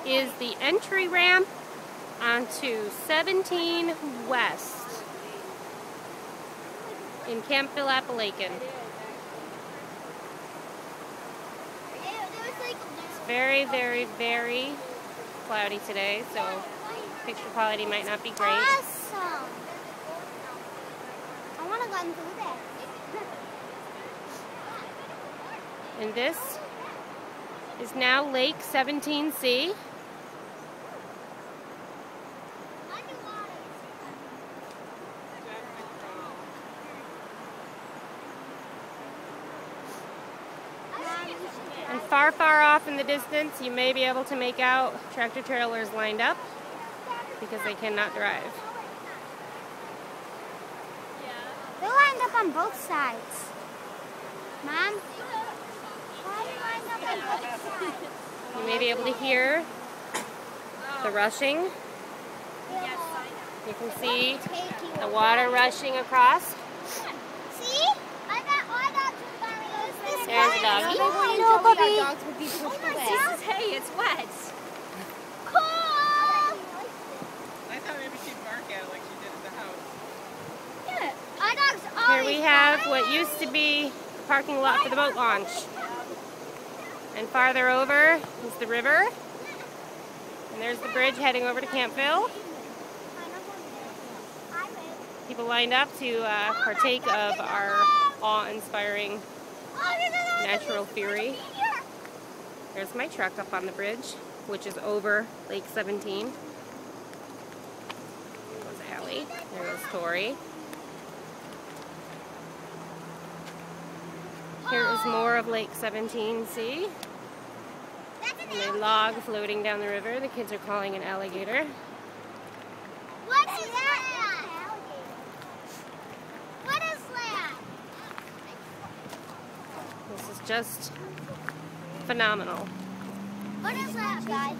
is the entry ramp onto 17 West in Campville-Apalachin. It's very, very, very cloudy today, so picture quality might not be great. Awesome! I want to go and do that. And this is now Lake 17C. And far, far off in the distance, you may be able to make out tractor trailers lined up because they cannot drive. They're lined up on both sides. Mom? Why are they lined up on both sides? You may be able to hear the rushing. You can see the water rushing across. See? I got There's a doggy. Hello, puppy. Hey, it's wet. Cool! I thought maybe she'd bark at it like she did at the house. Yeah. Our dog's always Here we have what used to be the parking lot for the boat launch. And farther over is the river. And there's the bridge heading over to Campville. People lined up to partake of our awe-inspiring natural fury. There's my truck up on the bridge, which is over Lake 17. There goes Allie. There goes Tori. Here is more of Lake 17C. And a log floating down the river. The kids are calling an alligator. What is that? What is that? This is just phenomenal. What is that, guys?